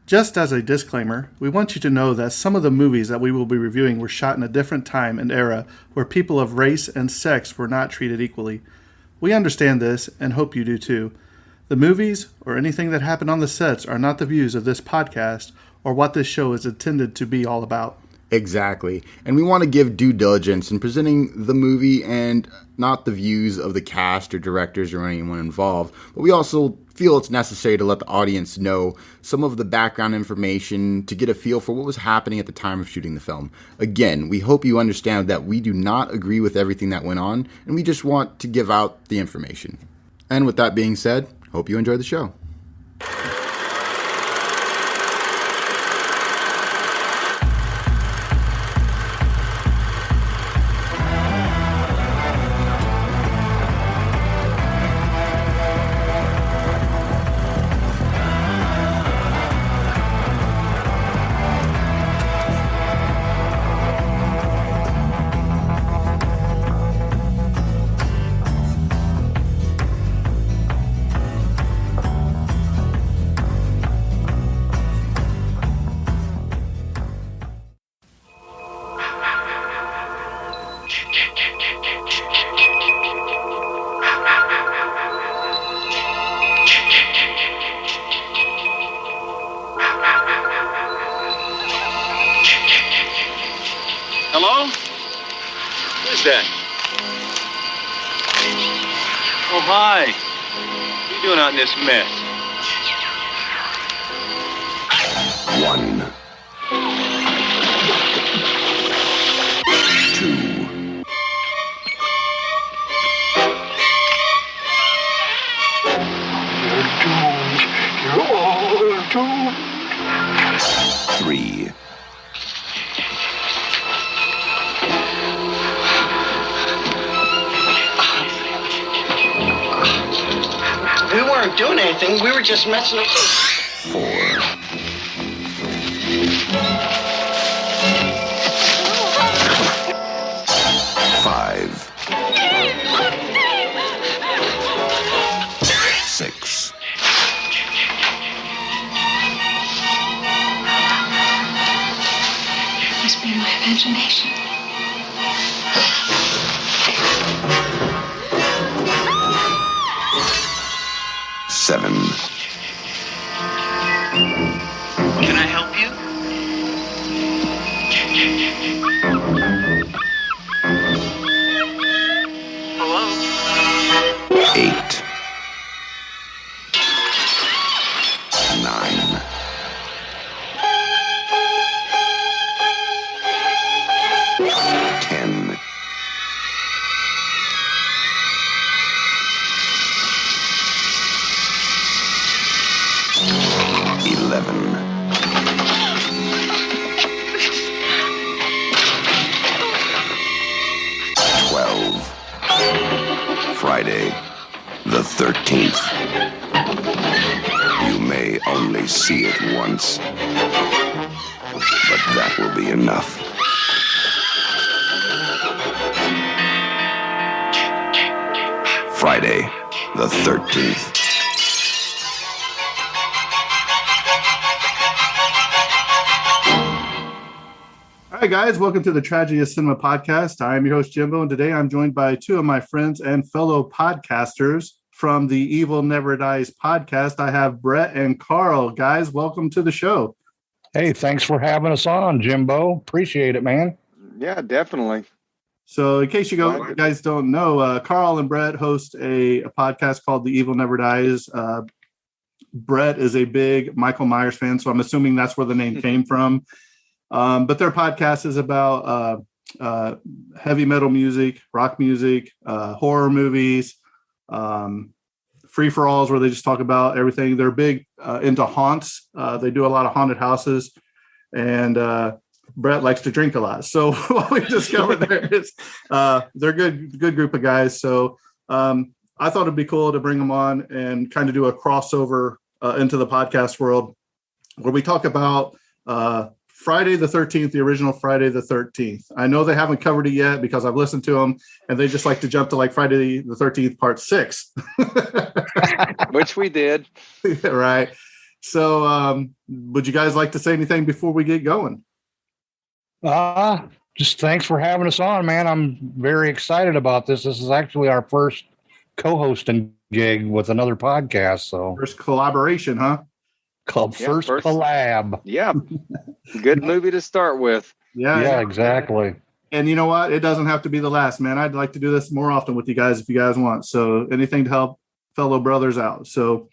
Just as a disclaimer, we want you to know that some of the movies that we will be reviewing were shot in a different time and era where people of race and sex were not treated equally. We understand this and hope you do too. The movies or anything that happened on the sets are not the views of this podcast or what this show is intended to be all about. Exactly. And we want to give due diligence in presenting the movie and not the views of the cast or directors or anyone involved. But we also feel it's necessary to let the audience know some of the background information to get a feel for what was happening at the time of shooting the film. Again, we hope you understand that we do not agree with everything that went on, and we just want to give out the information. And with that being said, hope you enjoy the show. Hello? Who's that? Oh, hi. What are you doing out in this mess? 1, 2, 3. We weren't doing anything. We were just messing up. 4. 5. 6. Imagination. 7. Can I help you? Hello? 8. 9. 10. 11. 12. Friday, the 13th. You may only see it once, but that will be enough. Friday, the 13th. All right, guys, welcome to the Tragedy of Cinema podcast. I am your host, Jimbo, and today I'm joined by two of my friends and fellow podcasters from the Evil Never Dies podcast. I have Brett and Carl. Guys, welcome to the show. Hey, thanks for having us on, Jimbo. Appreciate it, man. Yeah, definitely. So in case you guys don't know, Carl and Brett host a podcast called The Evil Never Dies. Brett is a big Michael Myers fan, so I'm assuming that's where the name came from. But their podcast is about heavy metal music, rock music, horror movies, free-for-alls where they just talk about everything. They're big into haunts. They do a lot of haunted houses, and Brett likes to drink a lot. So what we discovered there is they're a good group of guys. So I thought it'd be cool to bring them on and kind of do a crossover into the podcast world where we talk about Friday the 13th, the original Friday the 13th. I know they haven't covered it yet because I've listened to them and they just like to jump to like Friday the 13th part 6. Which we did. Right. So, would you guys like to say anything before we get going? Just thanks for having us on, man. I'm very excited about this. This is actually our first co-hosting gig with another podcast. So First collaboration, huh? Called First Collab. Yeah. Good movie to start with. Yeah, exactly. And you know what? It doesn't have to be the last, man. I'd like to do this more often with you guys if you guys want. So anything to help fellow brothers out. So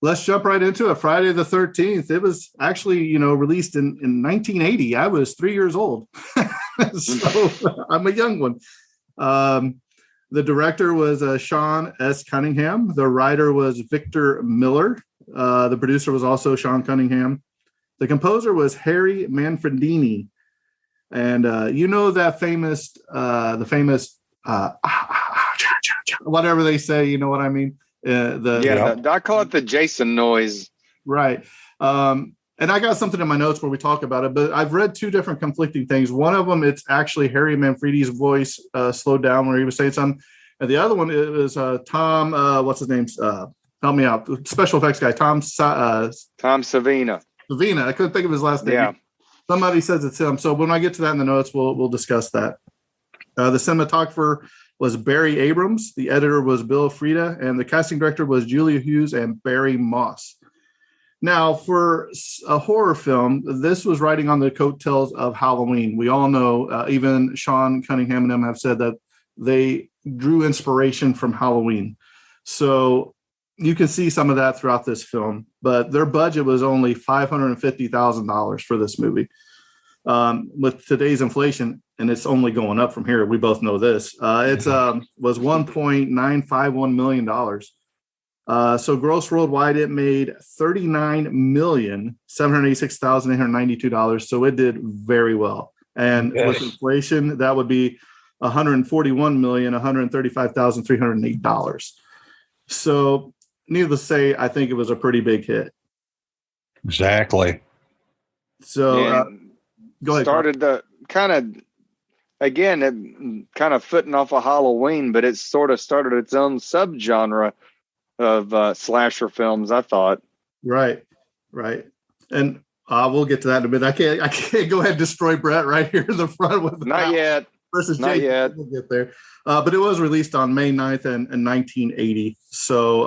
let's jump right into it. Friday the 13th. It was actually, released in 1980. I was 3 years old. So I'm a young one. The director was Sean S. Cunningham. The writer was Victor Miller. The producer was also Sean Cunningham. The composer was Harry Manfredini. And that famous, whatever they say, you know what I mean? I call it the Jason noise. Right. And I got something in my notes where we talk about it, but I've read two different conflicting things. One of them, it's actually Harry Manfredi's voice slowed down where he was saying something. And the other one, it was Tom, what's his name? Help me out. Special effects guy, Tom Savina. Savina. I couldn't think of his last name. Yeah. Somebody says it's him. So when I get to that in the notes, we'll discuss that. The cinematographer was Barry Abrams. The editor was Bill Frieda. And the casting director was Julia Hughes and Barry Moss. Now, for a horror film, this was riding on the coattails of Halloween. We all know, even Sean Cunningham and them have said that they drew inspiration from Halloween. So you can see some of that throughout this film, but their budget was only $550,000 for this movie. With today's inflation, and it's only going up from here, we both know this, was $1.951 million. So gross worldwide, it made $39,786,892. So it did very well. And with inflation, that would be $141,135,308. So needless to say, I think it was a pretty big hit. Exactly. So go ahead. Started the kind of footing off of Halloween, but it sort of started its own subgenre of slasher films, I thought. Right. And we'll get to that in a minute. I can't go ahead and destroy Brett right here in the front with Not yet. Versus Not Jake. yet. We'll get there. But it was released on May 9th in 1980. So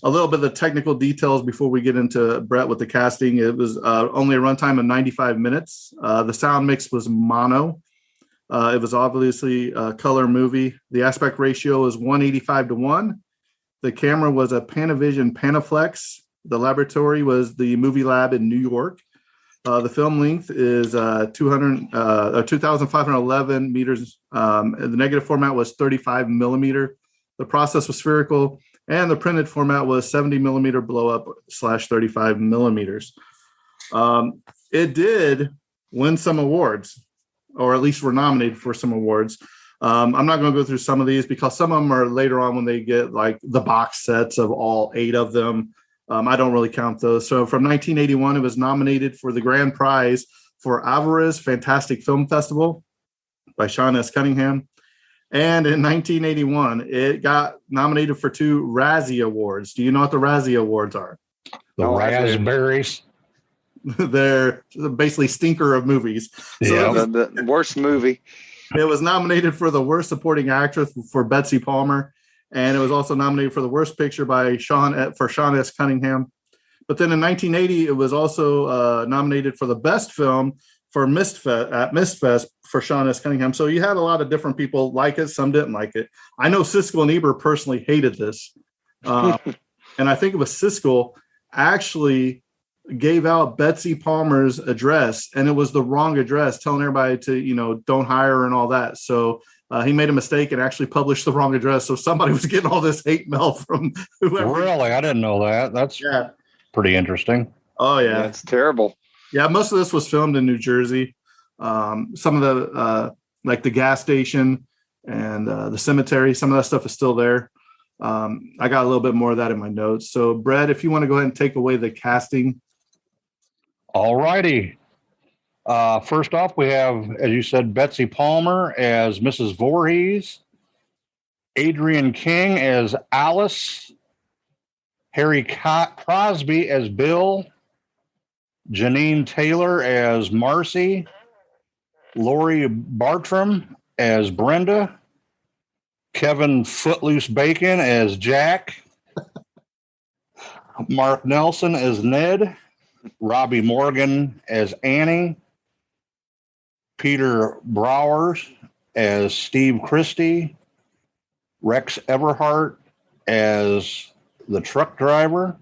a little bit of the technical details before we get into Brett with the casting. It was only a runtime of 95 minutes. The sound mix was mono. It was obviously a color movie. The aspect ratio is 185:1. The camera was a Panavision Panaflex. The laboratory was the Movie Lab in New York. The film length is 2,511 meters. The negative format was 35 millimeter. The process was spherical, and the printed format was 70 millimeter blow up /35 millimeters. It did win some awards, or at least were nominated for some awards. I'm not going to go through some of these because some of them are later on when they get like the box sets of all 8 of them. I don't really count those. So from 1981, it was nominated for the grand prize for Alvarez Fantastic Film Festival by Sean S. Cunningham. And in 1981, it got nominated for 2 Razzie Awards. Do you know what the Razzie Awards are? The raspberries. They're basically stinker of movies. Yeah, so the worst movie. It was nominated for the worst supporting actress for Betsy Palmer, and it was also nominated for the worst picture by Sean S. Cunningham. But then in 1980, it was also nominated for the best film for Mistfest for Sean S. Cunningham. So you had a lot of different people like it. Some didn't like it. I know Siskel and Ebert personally hated this, and I think it was Siskel actually gave out Betsy Palmer's address, and it was the wrong address, telling everybody to, don't hire her and all that. So he made a mistake and actually published the wrong address. So somebody was getting all this hate mail from whoever. Really? I didn't know that. That's pretty interesting. Oh, yeah. That's terrible. Yeah, most of this was filmed in New Jersey. Some of the, like the gas station and the cemetery, some of that stuff is still there. I got a little bit more of that in my notes. So, Brett, if you want to go ahead and take away the casting. All righty. First off, we have, as you said, Betsy Palmer as Mrs. Voorhees, Adrienne King as Alice, Harry Crosby as Bill, Janine Taylor as Marcy, Lori Bartram as Brenda, Kevin Footloose Bacon as Jack, Mark Nelson as Ned, Robbie Morgan as Annie, Peter Browers as Steve Christie, Rex Everhart as the truck driver,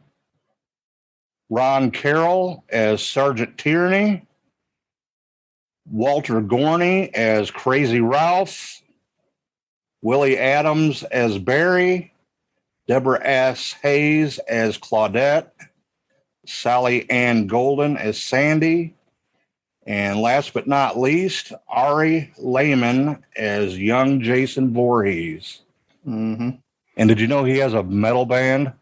Ron Carroll as Sergeant Tierney, Walter Gorney as Crazy Ralph, Willie Adams as Barry, Deborah S. Hayes as Claudette, Sally Ann Golden as Sandy, and last but not least, Ari Lehman as young Jason Voorhees. Mm-hmm. And did you know he has a metal band?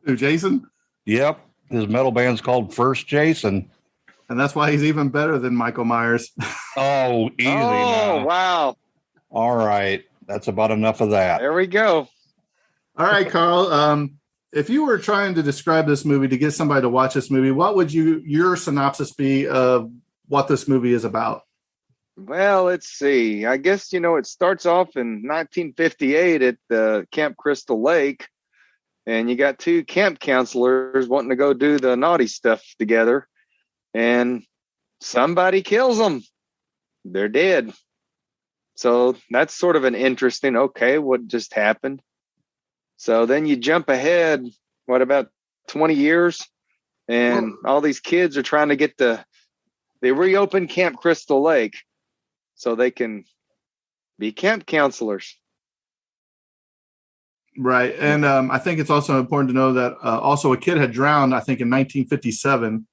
Who, Jason? Yep. His metal band's called First Jason. And that's why he's even better than Michael Myers. Oh, easy now. Wow. All right. That's about enough of that. There we go. All right, Carl. If you were trying to describe this movie to get somebody to watch this movie, what would your synopsis be of what this movie is about? Well, let's see. I guess, it starts off in 1958 at the Camp Crystal Lake, and you got two camp counselors wanting to go do the naughty stuff together, and somebody kills them. They're dead. So that's sort of an interesting, okay, what just happened? So then you jump ahead, what, about 20 years? And all these kids are trying to they reopened Camp Crystal Lake so they can be camp counselors. Right. And I think it's also important to know that also a kid had drowned, I think, in 1957.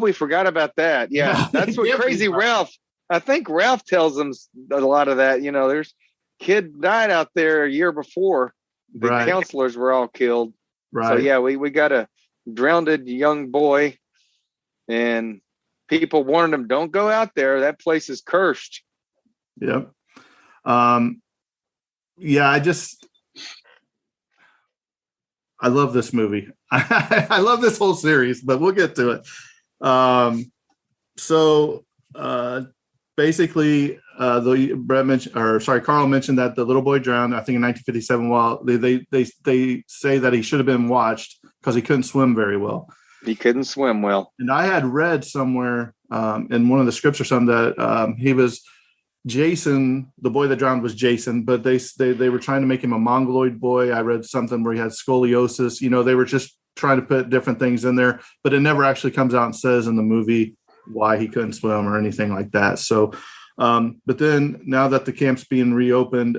We forgot about that. Yeah, that's what Crazy Ralph. I think Ralph tells them a lot of that. There's kid died out there a year before. The counselors were all killed. Right. So, yeah, we got a drowned young boy, and people warned him, don't go out there. That place is cursed. Yep. Yeah, I love this movie. I love this whole series, but we'll get to it. Basically, Carl mentioned that the little boy drowned, I think, in 1957. While they say that he should have been watched because he couldn't swim very well. He couldn't swim well. And I had read somewhere in one of the scripts or something that he was Jason, the boy that drowned was Jason, but they were trying to make him a mongoloid boy. I read something where he had scoliosis. They were just trying to put different things in there, but it never actually comes out and says in the movie why he couldn't swim or anything like that. So, but then now that the camp's being reopened,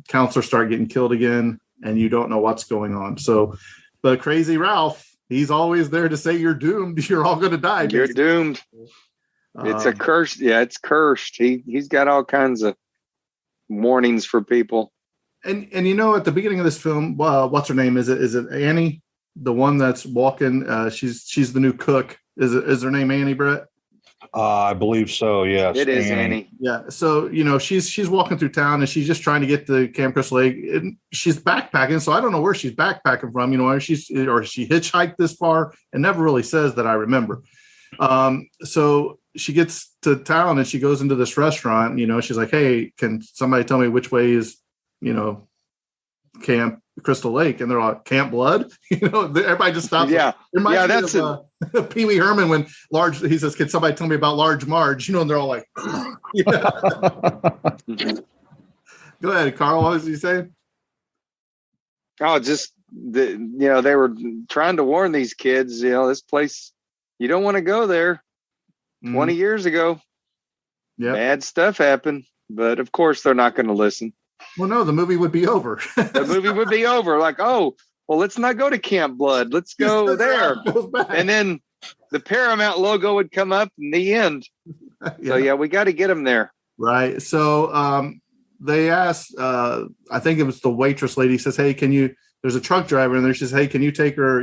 counselors start getting killed again, and you don't know what's going on. So, but Crazy Ralph, he's always there to say you're doomed. You're all going to die. You're doomed. It's a curse. Yeah, it's cursed. He's got all kinds of warnings for people. And at the beginning of this film, what's her name? Is it Annie, the one that's walking? She's the new cook. Is her name Annie, Brett? I believe so. Yes, it is Annie. Yeah. So she's walking through town and she's just trying to get to Camp Crystal Lake. And she's backpacking, so I don't know where she's backpacking from. Or she hitchhiked this far, and never really says that I remember. So she gets to town and she goes into this restaurant. She's like, "Hey, can somebody tell me which way is Camp Crystal Lake?" And they're all, "Camp Blood." Everybody just stops. Yeah, that's it. Pee Wee Herman when he says, "Can somebody tell me about Large Marge?" And they're all like, Go ahead, Carl. What was he saying? Oh, just they were trying to warn these kids. This place, you don't want to go there. 20 years ago, bad stuff happened, but of course they're not going to listen. Well, no, the movie would be over. The movie would be over. Like, oh, well, let's not go to Camp Blood. Let's go there. And then the Paramount logo would come up in the end. So, we got to get them there. Right. So they asked, I think it was the waitress lady says, "Hey, there's a truck driver in there." She says, "Hey, can you take her,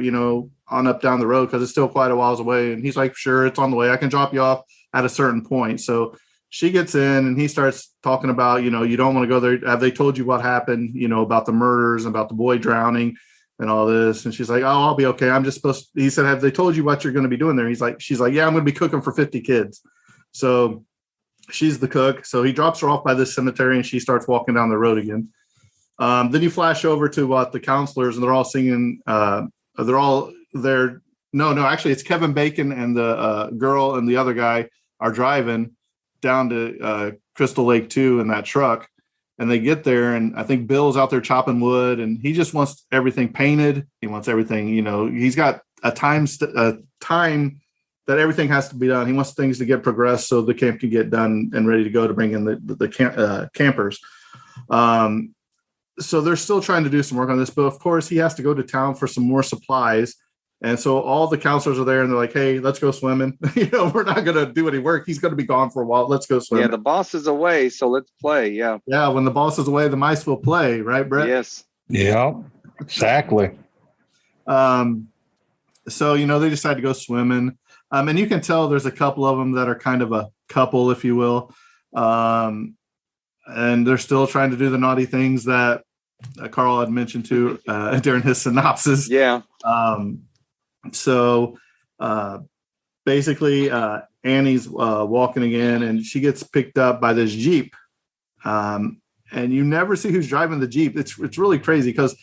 on up down the road? Because it's still quite a whiles away." And he's like, "Sure, it's on the way. I can drop you off at a certain point." So she gets in and he starts talking about, you don't want to go there. Have they told you what happened, about the murders, about the boy drowning? and all this. And she's like, oh, I'll be okay. I'm just supposed to, he said, have they told you what you're going to be doing there? She's like, yeah, I'm going to be cooking for 50 kids. So she's the cook. So he drops her off by this cemetery and she starts walking down the road again. Then you flash over to the counselors, and they're all singing. They're all there. No, actually, it's Kevin Bacon and the girl and the other guy are driving down to Crystal Lake 2 in that truck. And they get there, and I think Bill's out there chopping wood, and he just wants everything painted. He wants everything, he's got a time that everything has to be done. He wants things to get progressed so the camp can get done and ready to go to bring in the campers. So they're still trying to do some work on this, but of course he has to go to town for some more supplies. And so all the counselors are there and they're like, hey, let's go swimming. We're not going to do any work. He's going to be gone for a while. Let's go swimming. Yeah, the boss is away, so let's play. Yeah. Yeah, when the boss is away, the mice will play, right, Brett? Yes. Yeah, exactly. So, they decide to go swimming. And you can tell there's a couple of them that are kind of a couple, if you will. And they're still trying to do the naughty things that Carl had mentioned to during his synopsis. Yeah. So basically, Annie's walking again, and she gets picked up by this Jeep. And you never see who's driving the Jeep. It's really crazy because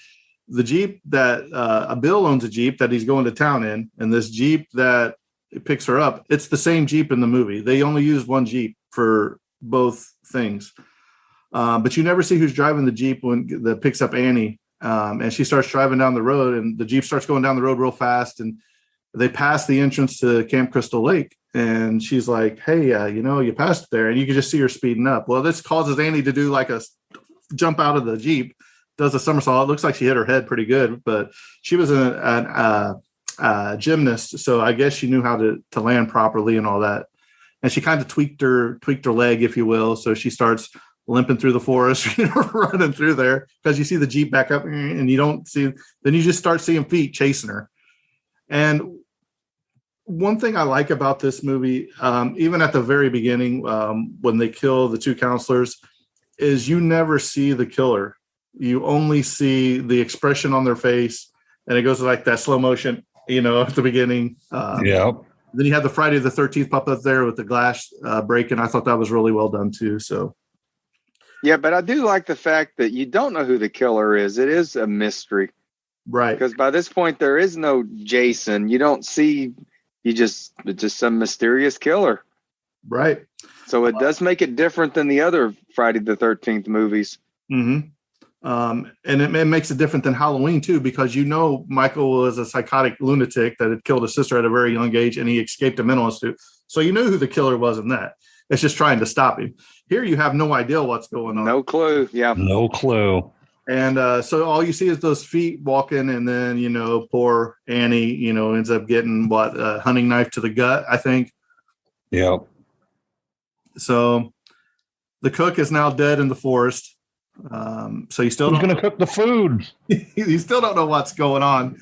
the Jeep that Bill owns a Jeep that he's going to town in, and this Jeep that picks her up, it's the same Jeep in the movie. They only use one Jeep for both things. But you never see who's driving the Jeep that picks up Annie. And she starts driving down the road, and the Jeep starts going down the road real fast. And they pass the entrance to Camp Crystal Lake. And she's like, hey, you passed there. And you can just see her speeding up. Well, this causes Annie to do like a jump out of the Jeep, does a somersault. It looks like she hit her head pretty good, but she was a gymnast. So I guess she knew how to land properly and all that. And she kind of tweaked her leg, if you will. So she starts limping through the forest, running through there because you see the Jeep back up and you don't see, then you just start seeing feet chasing her. And one thing I like about this movie, even at the very beginning, when they kill the two counselors, is you never see the killer. You only see the expression on their face, and it goes like that slow motion, at the beginning. Yeah. Then you have the Friday the 13th pop up there with the glass breaking. I thought that was really well done too. So. Yeah, but I do like the fact that you don't know who the killer is. It is a mystery. Right. Because by this point, there is no Jason. You don't see, it's just some mysterious killer. Right. So it does make it different than the other Friday the 13th movies. Mm-hmm. And it makes it different than Halloween too, because Michael was a psychotic lunatic that had killed his sister at a very young age, and he escaped a mental institute. So you knew who the killer was in that. It's just trying to stop him. Here you have no idea what's going on. No clue. Yeah. No clue. And so all you see is those feet walking, and then, poor Annie, ends up getting a hunting knife to the gut, I think. Yep. So the cook is now dead in the forest. So you still Who's going to cook the food? You still don't know what's going on.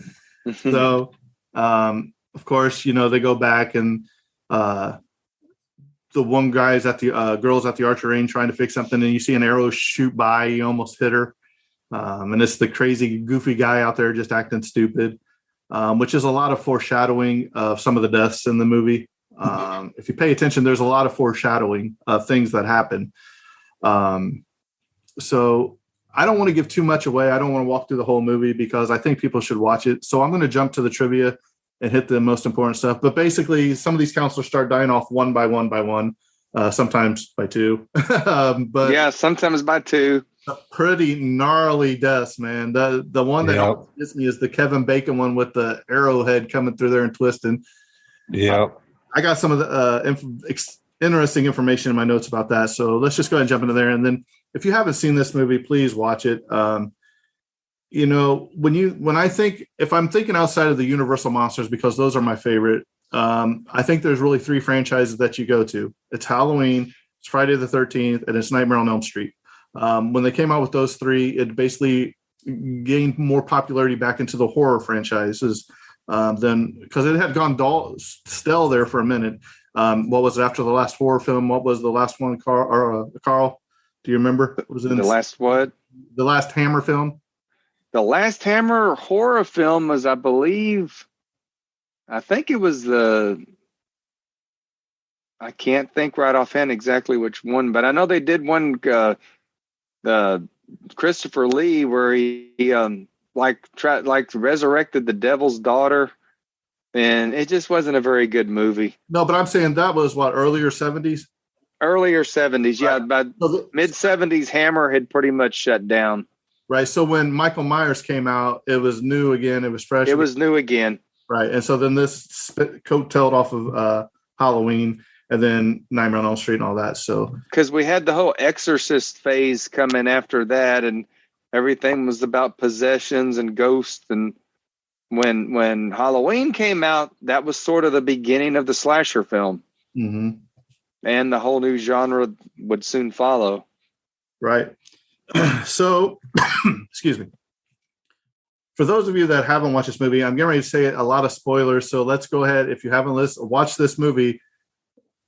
So, of course, they go back, and the one guy's at the girl's at the archery range trying to fix something, and you see an arrow shoot by. You almost hit her. And it's the crazy, goofy guy out there just acting stupid, which is a lot of foreshadowing of some of the deaths in the movie. If you pay attention, there's a lot of foreshadowing of things that happen. So I don't want to give too much away. I don't want to walk through the whole movie because I think people should watch it. So I'm going to jump to the trivia and hit the most important stuff. But basically, some of these counselors start dying off one by one, sometimes by two. But yeah, sometimes by two. Pretty gnarly deaths, man. The one that gets me is the Kevin Bacon one with the arrowhead coming through there and twisting. Yeah. I got some of the interesting information in my notes about that. So let's just go ahead and jump into there. And then if you haven't seen this movie, please watch it. If I'm thinking outside of the Universal monsters, because those are my favorite, I think there's really three franchises that you go to. It's Halloween, it's Friday the 13th, and it's Nightmare on Elm Street. When they came out with those three, it basically gained more popularity back into the horror franchises than because it had gone stale there for a minute. What was it after the last horror film? What was the last one, Carl? Do you remember? What was it? The last what? The last Hammer film. The last Hammer horror film was, I think it was I can't think right offhand exactly which one, but I know they did one, the Christopher Lee, where he resurrected the devil's daughter, and it just wasn't a very good movie. No, but I'm saying that was what, earlier 70s? Earlier 70s, yeah. Right. By mid 70s, Hammer had pretty much shut down. Right. So when Michael Myers came out, it was new again. It was fresh. It was new again. Right. And so then this coattailed off of Halloween, and then Nightmare on Elm Street and all that. So because we had the whole Exorcist phase coming after that, and everything was about possessions and ghosts. And when Halloween came out, that was sort of the beginning of the slasher film. Mm-hmm. And the whole new genre would soon follow. Right. So, excuse me. For those of you that haven't watched this movie, I'm getting ready to say a lot of spoilers. So let's go ahead. If you haven't watched this movie,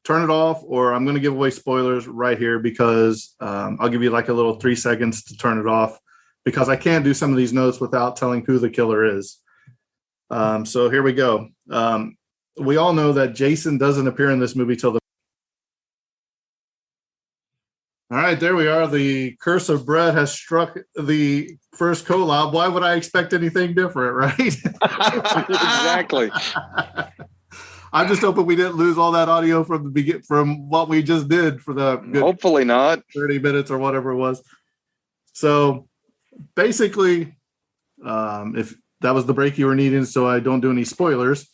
turn it off, or I'm going to give away spoilers right here, because I'll give you like a little 3 seconds to turn it off, because I can't do some of these notes without telling who the killer is. So here we go. We all know that Jason doesn't appear in this movie till the. All right, there we are. The curse of Brett has struck the first collab. Why would I expect anything different, right? Exactly. I'm just hoping we didn't lose all that audio from from what we just did for the hopefully not 30 minutes or whatever it was. So basically, if that was the break you were needing, so I don't do any spoilers.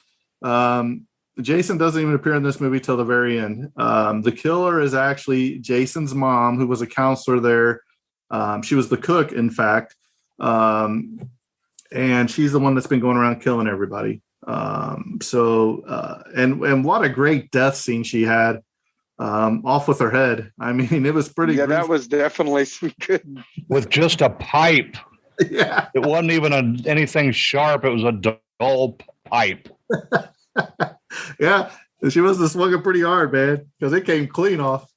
Jason doesn't even appear in this movie till the very end. The killer is actually Jason's mom, who was a counselor there. She was the cook, in fact. And she's the one that's been going around killing everybody. And what a great death scene she had, off with her head. I mean, it was pretty. Yeah, that was definitely some good. With just a pipe. Yeah. It wasn't even anything sharp. It was a dull pipe. Yeah, she must have swung it pretty hard, man, because it came clean off.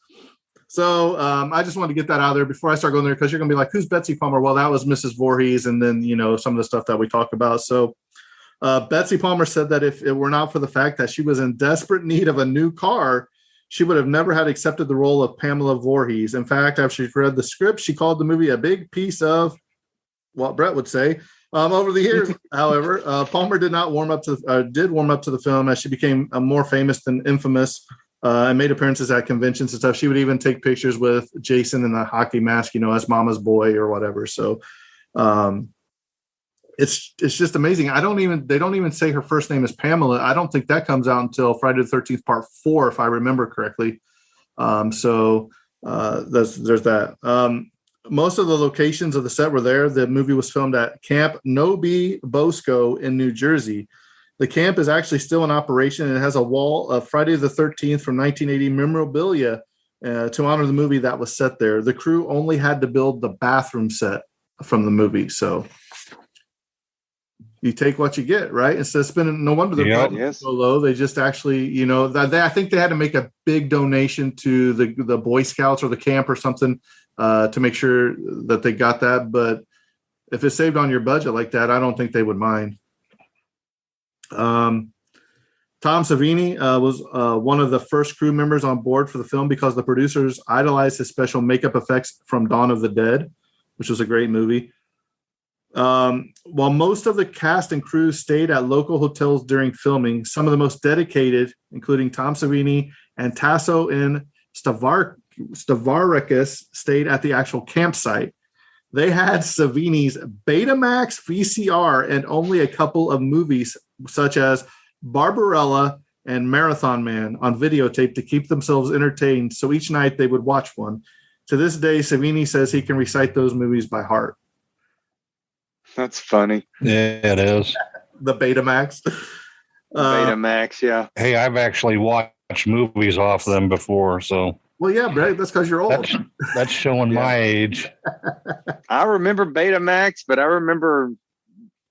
So I just wanted to get that out of there before I start going there, because you're going to be like, who's Betsy Palmer? Well, that was Mrs. Voorhees, and then, some of the stuff that we talk about. So Betsy Palmer said that if it were not for the fact that she was in desperate need of a new car, she would have never had accepted the role of Pamela Voorhees. In fact, after she read the script, she called the movie a big piece of what Brett would say. Over the years, however, Palmer did warm up to the film as she became more famous than infamous, and made appearances at conventions and stuff. She would even take pictures with Jason in the hockey mask, as Mama's boy or whatever. So it's just amazing. They don't even say her first name is Pamela. I don't think that comes out until Friday the 13th Part 4, if I remember correctly. There's that. Most of the locations of the set were there. The movie was filmed at Camp Nobi Bosco in New Jersey. The camp is actually still in operation, and it has a wall of Friday the 13th from 1980 memorabilia to honor the movie that was set there. The crew only had to build the bathroom set from the movie. So you take what you get, right? Instead of spending, no wonder they're so low. They just actually, I think they had to make a big donation to the Boy Scouts or the camp or something, to make sure that they got that. But if it's saved on your budget like that, I don't think they would mind. Tom Savini was one of the first crew members on board for the film because the producers idolized his special makeup effects from Dawn of the Dead, which was a great movie. While most of the cast and crew stayed at local hotels during filming, some of the most dedicated, including Tom Savini and Tasso and Stavrakis, stayed at the actual campsite. They had Savini's Betamax VCR and only a couple of movies such as Barbarella and Marathon Man on videotape to keep themselves entertained. So each night they would watch one. To this day, Savini says he can recite those movies by heart. That's funny. Yeah, it is. The Betamax. Betamax, yeah. Hey, I've actually watched movies off them before, so. Well, yeah, Brett, that's because you're old. That's showing my age. I remember Betamax, but I remember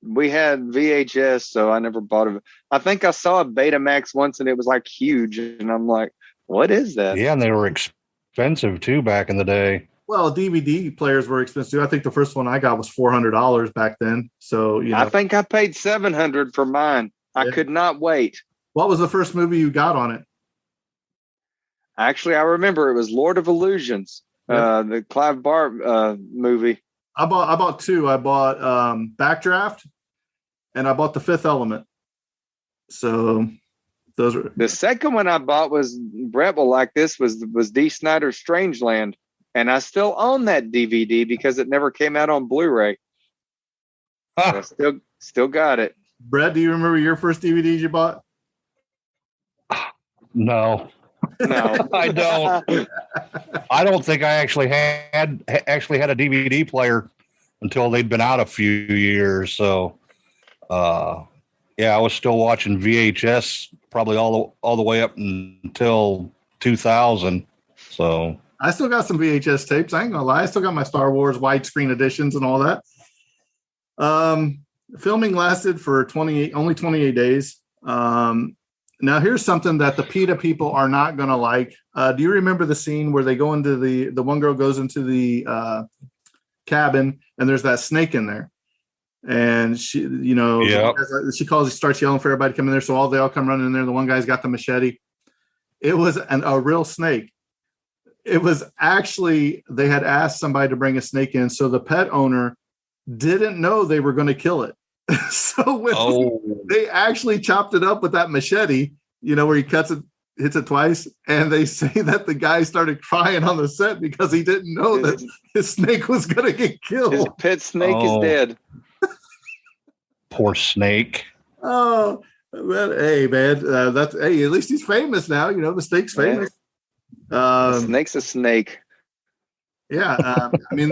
we had VHS, so I never bought it. I think I saw a Betamax once, and it was like huge, and I'm like, what is that? Yeah, and they were expensive, too, back in the day. Well, DVD players were expensive. I think the first one I got was $400 back then. So, I think I paid $700 for mine. Yeah. I could not wait. What was the first movie you got on it? Actually, I remember it was Lord of Illusions, the Clive Barr movie. I bought two. I bought Backdraft, and I bought The Fifth Element. So those were the second one I bought was Brett will like this was D. Snyder's Strangeland, and I still own that DVD because it never came out on Blu-ray. So I still got it. Brett, do you remember your first DVDs you bought? No. I don't. I don't think I actually had a DVD player until they'd been out a few years. So, I was still watching VHS probably all the way up until 2000. So I still got some VHS tapes. I ain't gonna lie. I still got my Star Wars widescreen editions and all that. Filming lasted for only 28 days. Now here's something that the PETA people are not going to like. Do you remember the scene where they go into the one girl goes into the cabin and there's that snake in there, and she, starts yelling for everybody to come in there. So they all come running in there. The one guy's got the machete. It was a real snake. It was actually, they had asked somebody to bring a snake in. So the pet owner didn't know they were going to kill it. So they actually chopped it up with that machete, where he hits it twice. And they say that the guy started crying on the set because he didn't know that his snake was going to get killed. His pet snake is dead. Poor snake. Oh, hey, man. At least he's famous now. The snake's famous. The snake's a snake. Yeah,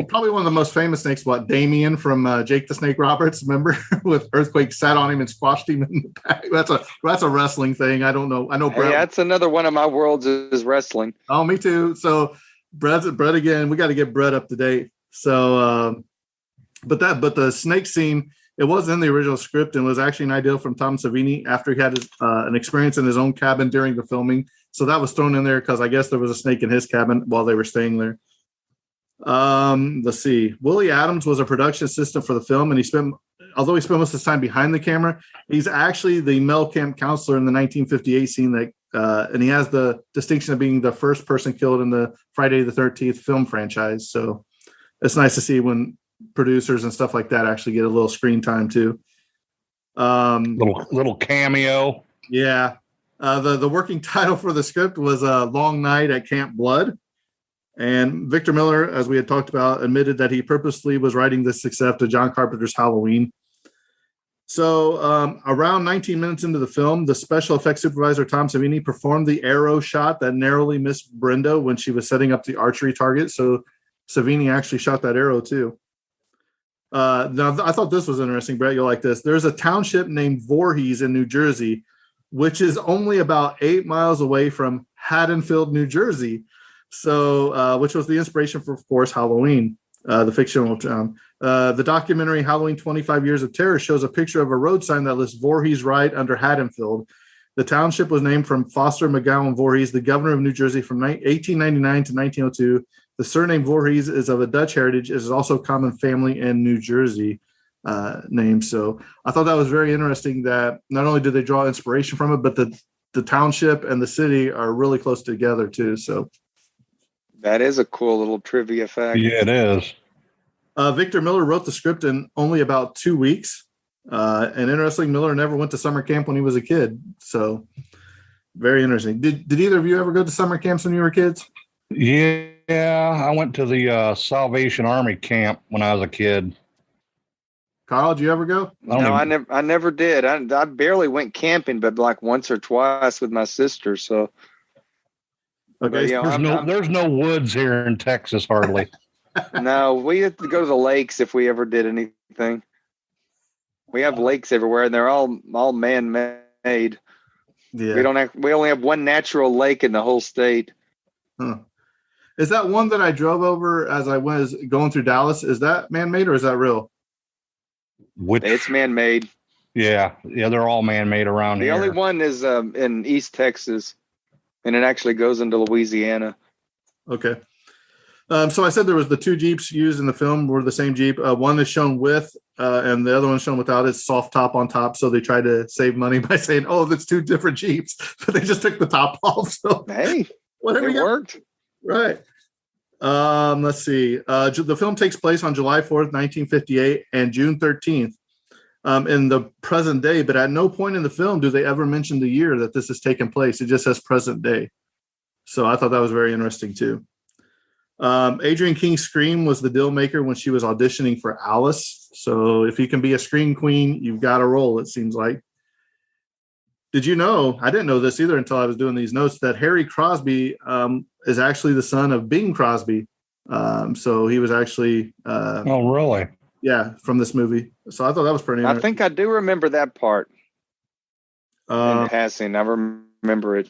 probably one of the most famous snakes. Damien from Jake the Snake Roberts? Remember, with Earthquake sat on him and squashed him in the back. That's a wrestling thing. I don't know. I know. Brett. That's another one of my worlds is wrestling. Oh, me too. So Brett again. We got to get Brett up to date. So, but the snake scene, it was in the original script and was actually an idea from Tom Savini after he had an experience in his own cabin during the filming. So that was thrown in there because I guess there was a snake in his cabin while they were staying there. Let's see. Willie Adams was a production assistant for the film, and although he spent most of his time behind the camera, he's actually the Mel camp counselor in the 1958 scene that, and he has the distinction of being the first person killed in the Friday the 13th film franchise. So it's nice to see when producers and stuff like that actually get a little screen time too. Little cameo. Yeah. The working title for the script was Long Night at Camp Blood. And Victor Miller, as we had talked about, admitted that he purposely was writing this success to John Carpenter's Halloween. So around 19 minutes into the film, the special effects supervisor, Tom Savini, performed the arrow shot that narrowly missed Brenda when she was setting up the archery target. So Savini actually shot that arrow too. Now, I thought this was interesting, Brett. You'll like this. There's a township named Voorhees in New Jersey, which is only about 8 miles away from Haddonfield, New Jersey. So, which was the inspiration for, of course, Halloween, the fictional town. The documentary Halloween 25 Years of Terror shows a picture of a road sign that lists Voorhees right under Haddonfield. The township was named from Foster McGowan Voorhees, the governor of New Jersey from 1899 to 1902. The surname Voorhees is of a Dutch heritage. It is also a common family in New Jersey name. So I thought that was very interesting that not only did they draw inspiration from it, but the township and the city are really close together too. So that is a cool little trivia fact. Yeah, it is. Victor Miller wrote the script in only about 2 weeks. And interestingly, Miller never went to summer camp when he was a kid. So very interesting. Did either of you ever go to summer camps when you were kids? Yeah, I went to the Salvation Army camp when I was a kid. Carl, did you ever go? I never did. I barely went camping, but like once or twice with my sister. So okay, there's no woods here in Texas hardly. No, we have to go to the lakes if we ever did anything. We have lakes everywhere, and they're all man-made. Yeah. We only have one natural lake in the whole state. Huh. Is that one that I drove over as I was going through Dallas? Is that man-made or is that real? It's man-made. Yeah, they're all man-made around here. The only one is in East Texas, and it actually goes into Louisiana. Okay. So I said there was the two Jeeps used in the film were the same Jeep. One is shown with, and the other one is shown without. It's soft top on top. So they tried to save money by saying, "Oh, that's two different Jeeps," but they just took the top off. So Hey, whatever it worked. Right. Let's see. The film takes place on July 4th, 1958, and June 13th. In the present day, but at no point in the film do they ever mention the year that this has taken place. It just says present day. So I thought that was very interesting too. Adrienne King's Scream was the deal maker when she was auditioning for Alice. So if you can be a scream queen, you've got a role, it seems like. Did you know, I didn't know this either until I was doing these notes, that Harry Crosby is actually the son of Bing Crosby. So he was actually... oh, really? Yeah, from this movie. So I thought that was pretty interesting. I think I do remember that part. In passing, I remember it.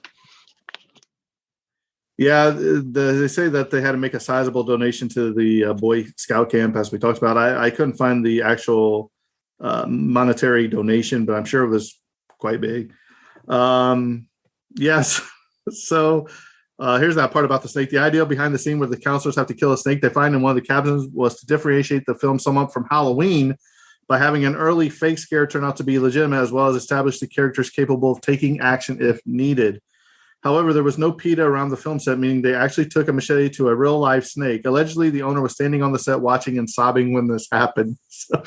Yeah, they say that they had to make a sizable donation to the Boy Scout camp, as we talked about. I couldn't find the actual monetary donation, but I'm sure it was quite big. Yes. So here's that part about the snake. The idea behind the scene where the counselors have to kill a snake they find in one of the cabins was to differentiate the film somewhat from Halloween by having an early fake scare turn out to be legitimate, as well as establish the characters capable of taking action if needed. However, there was no PETA around the film set, meaning they actually took a machete to a real live snake. Allegedly, the owner was standing on the set watching and sobbing when this happened. So.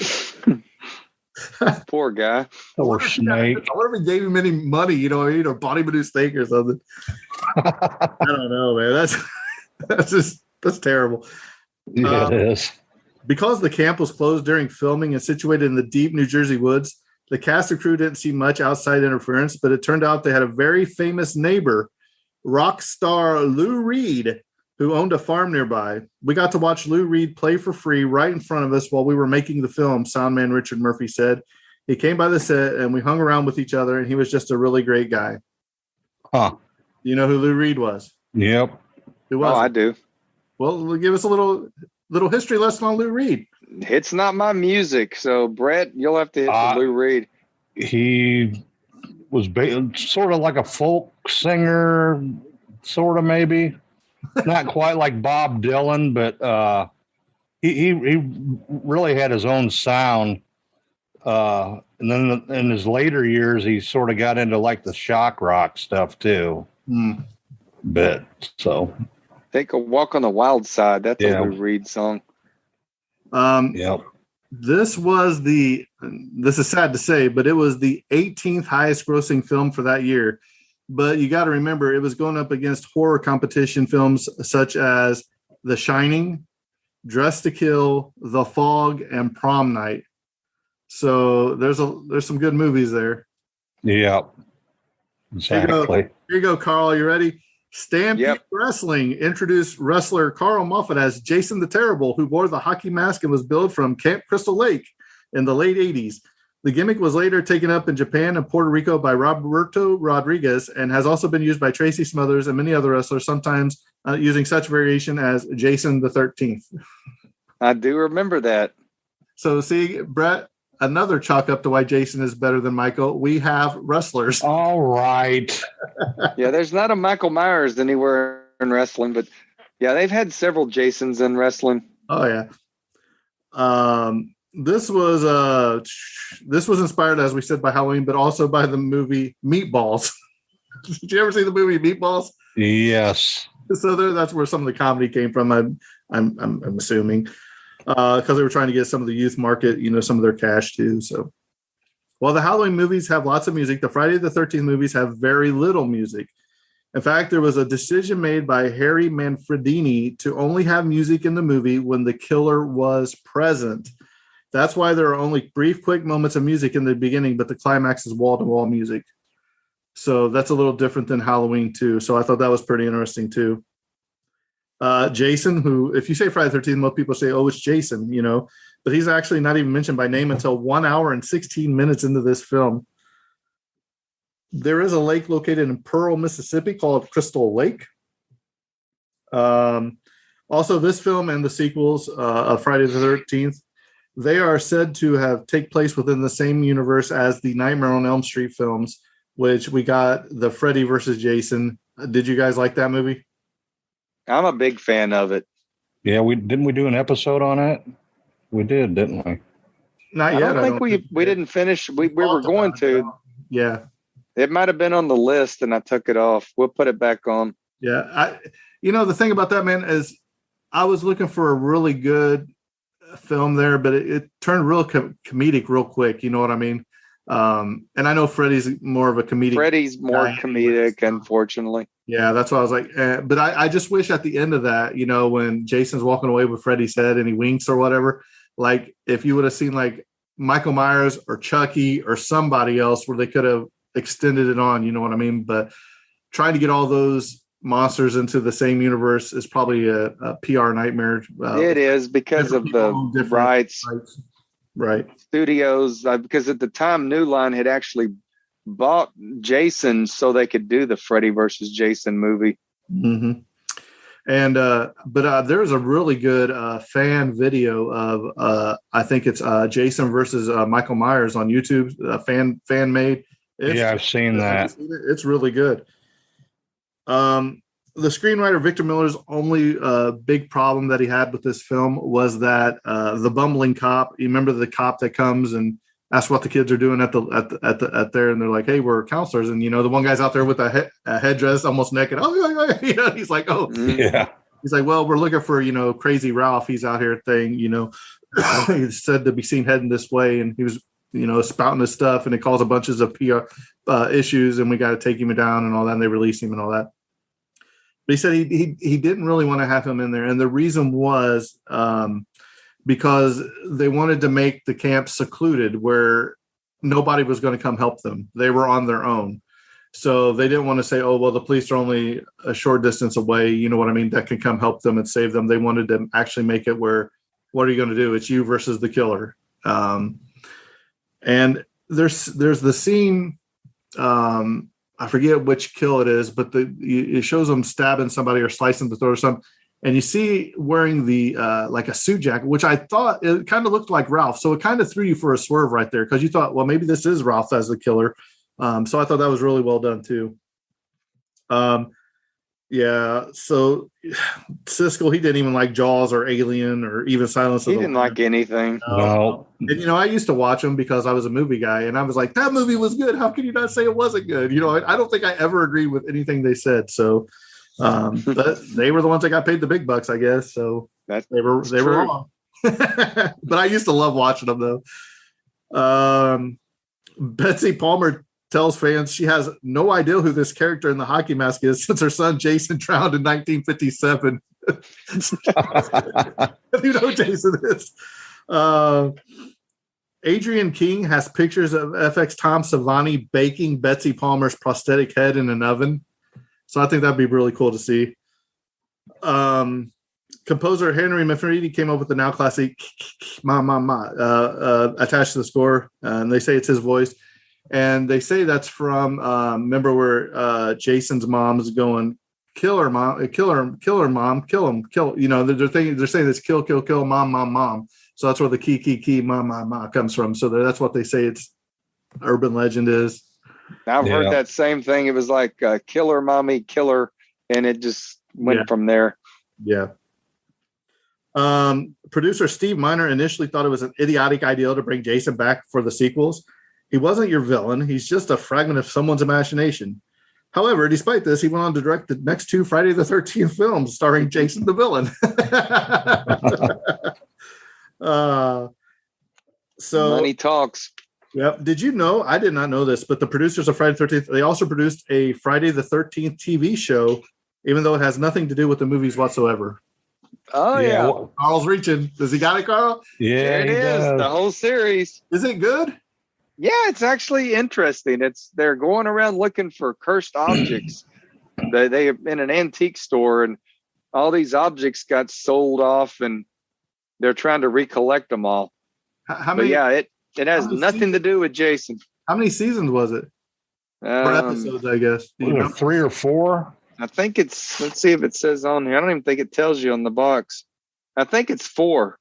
Poor guy. Poor snake. I wonder if he gave him any money, or bought him a new snake or something. I don't know, man. That's terrible. Yeah, it is. Because the camp was closed during filming and situated in the deep New Jersey woods, the cast and crew didn't see much outside interference, but it turned out they had a very famous neighbor, rock star Lou Reed, who owned a farm nearby. We got to watch Lou Reed play for free right in front of us while we were making the film, soundman Richard Murphy said. He came by the set and we hung around with each other, and he was just a really great guy. Huh. You know who Lou Reed was? Yep. Who was? Oh, I do. Well, give us a little history lesson on Lou Reed. It's not my music, so Brett, you'll have to hit the Lou Reed. He was sort of like a folk singer, sort of maybe. Not quite like Bob Dylan, but he really had his own sound. And then in his later years, he sort of got into like the shock rock stuff too. But so Take a Walk on the Wild Side. That's Yeah. a Lou Reed song. yep. This is sad to say, but it was the 18th highest grossing film for that year. But you got to remember, it was going up against horror competition films such as The Shining, Dress to Kill, The Fog, and Prom Night. So there's some good movies there. Yep. Exactly. Here you go, Carl. You ready? Stampede Wrestling introduced wrestler Carl Moffat as Jason the Terrible, who wore the hockey mask and was billed from Camp Crystal Lake in the late 80s. The gimmick was later taken up in Japan and Puerto Rico by Roberto Rodriguez and has also been used by Tracy Smothers and many other wrestlers, sometimes using such variation as Jason the 13th. I do remember that. So see, Brett, another chalk up to why Jason is better than Michael. We have wrestlers. All right. Yeah, there's not a Michael Myers anywhere in wrestling, but yeah, they've had several Jasons in wrestling. Oh yeah. This was inspired, as we said, by Halloween, but also by the movie Meatballs. Did you ever see the movie Meatballs? Yes. So that's where some of the comedy came from. I'm assuming because they were trying to get some of the youth market, some of their cash too. So while the Halloween movies have lots of music, the Friday the 13th movies have very little music. In fact, there was a decision made by Harry Manfredini to only have music in the movie when the killer was present. That's why there are only brief, quick moments of music in the beginning, but the climax is wall-to-wall music. So that's a little different than Halloween too. So I thought that was pretty interesting too. Jason, who, if you say Friday the 13th, most people say, oh, it's Jason, but he's actually not even mentioned by name until 1 hour and 16 minutes into this film. There is a lake located in Pearl, Mississippi called Crystal Lake. Also, this film and the sequels of Friday the 13th, they are said to have take place within the same universe as the Nightmare on Elm Street films, which we got the Freddy versus Jason. Did you guys like that movie? I'm a big fan of it. Yeah, we do an episode on it. We did, didn't we? Not I yet. don't think we didn't finish. We were going to. Yeah. It might have been on the list, and I took it off. We'll put it back on. Yeah. The thing about that, man, is I was looking for a really good film there, but it turned real comedic real quick. You know what I mean? And I know Freddie's more of a comedic. Freddie's more comedic, unfortunately. Yeah, that's why I was like, but I just wish at the end of that, when Jason's walking away with Freddie's head and he winks or whatever, like if you would have seen like Michael Myers or Chucky or somebody else where they could have extended it on, you know what I mean? But trying to get all those monsters into the same universe is probably a PR nightmare. It is because of the rights. Right. Studios, because at the time New Line had actually bought Jason so they could do the Freddy versus Jason movie. Mm-hmm. And but there's a really good fan video of I think it's Jason versus Michael Myers on YouTube, fan made. I've seen that. It's really good. The screenwriter Victor Miller's only big problem that he had with this film was that the bumbling cop. You remember the cop that comes and asks what the kids are doing at there, and they're like, "Hey, we're counselors," and the one guy's out there with a headdress, almost naked. Oh, he's like, "Oh, yeah." He's like, "Well, we're looking for Crazy Ralph. He's out here thing. He's said to be seen heading this way, and he was spouting his stuff, and it caused a bunches of PR issues, and we got to take him down and all that. And they released him and all that." But he said he didn't really want to have him in there. And the reason was because they wanted to make the camp secluded where nobody was going to come help them. They were on their own. So they didn't want to say, oh, well, the police are only a short distance away. You know what I mean? That can come help them and save them. They wanted to actually make it where, what are you going to do? It's you versus the killer. And there's the scene, I forget which kill it is, but it shows them stabbing somebody or slicing the throat or something. And you see wearing the like a suit jacket, which I thought it kind of looked like Ralph. So it kind of threw you for a swerve right there because you thought, well, maybe this is Ralph as the killer. So I thought that was really well done too. Yeah. So Siskel, he didn't even like Jaws or Alien or even Silence of the Lambs. He didn't like anything. No. And, I used to watch them because I was a movie guy and I was like, that movie was good. How can you not say it wasn't good? I don't think I ever agreed with anything they said. So, but they were the ones that got paid the big bucks, I guess. So they were wrong. But I used to love watching them though. Betsy Palmer tells fans she has no idea who this character in the hockey mask is since her son Jason drowned in 1957. You know who Jason is. Adrian King has pictures of FX Tom Savani baking Betsy Palmer's prosthetic head in an oven. So I think that'd be really cool to see. Composer Henry Mafredi came up with the now classic Ma Ma Ma attached to the score, and they say it's his voice. And they say that's from remember where Jason's mom's going, kill her mom, kill her mom, kill him, kill. They're saying this kill, mom, mom, mom. So that's where the key, ma comes from. So that's what they say. It's urban legend is. I've heard that same thing. It was like killer, mommy, killer, and it just went from there. Yeah. Producer Steve Miner initially thought it was an idiotic idea to bring Jason back for the sequels. He wasn't your villain. He's just a fragment of someone's imagination. However, despite this, he went on to direct the next two Friday the 13th films starring Jason the villain. So money talks. Yep. Did you know? I did not know this, but the producers of Friday the 13th, they also produced a Friday the 13th TV show, even though it has nothing to do with the movies whatsoever. Oh, yeah. Carl's reaching. Does he got it, Carl? Yeah, there it is. Does. The whole series. Is it good? Yeah, it's actually interesting. They're going around looking for cursed objects. They in an antique store, and all these objects got sold off, and they're trying to recollect them all. How many? But yeah, it has nothing to do with Jason. How many seasons was it? Or episodes, I guess. 3 or 4. I think it's. Let's see if it says on here. I don't even think it tells you on the box. I think it's 4.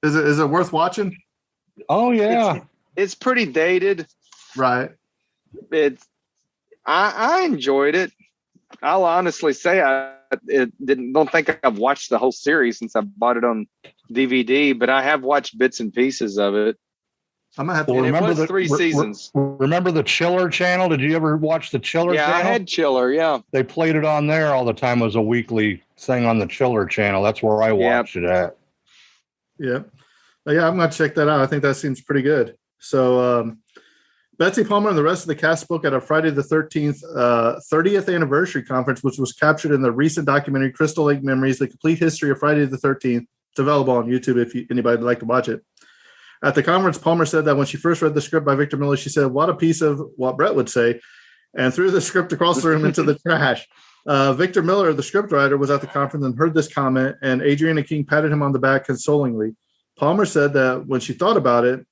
Is it worth watching? Oh yeah. It's pretty dated. Right. I enjoyed it. I'll honestly say don't think I've watched the whole series since I bought it on DVD, but I have watched bits and pieces of it. I'm gonna have to. Well, And it remember was the 3 seasons. Remember the Chiller channel? Did you ever watch the Chiller Yeah, channel? I had Chiller. Yeah, They played it on there all the time. It was a weekly thing on the Chiller channel. That's where I watched it at. Yeah. Yeah, I'm gonna check that out. I think that seems pretty good. So Betsy Palmer and the rest of the cast spoke at a Friday the 13th 30th anniversary conference, which was captured in the recent documentary Crystal Lake Memories: The Complete History of Friday the 13th. It's available on YouTube if anybody would like to watch it. At the conference, Palmer said that when she first read the script by Victor Miller, she said, "What a piece of what Brett would say," and threw the script across the room into the trash. Victor Miller, the scriptwriter, was at the conference and heard this comment, and Adriana King patted him on the back consolingly. Palmer said that when she thought about it,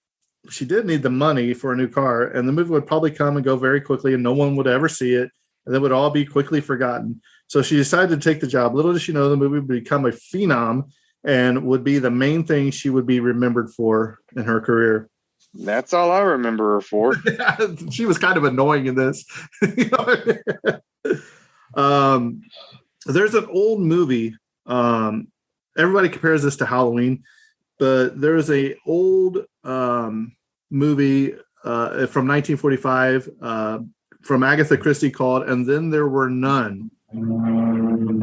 she did need the money for a new car, and the movie would probably come and go very quickly, and no one would ever see it, and it would all be quickly forgotten. So she decided to take the job. Little did she know the movie would become a phenom and would be the main thing she would be remembered for in her career. that's all I remember her for. She was kind of annoying in this. There's an old movie. Everybody compares this to Halloween, but there's a old movie from 1945 from Agatha Christie called "And Then There Were None."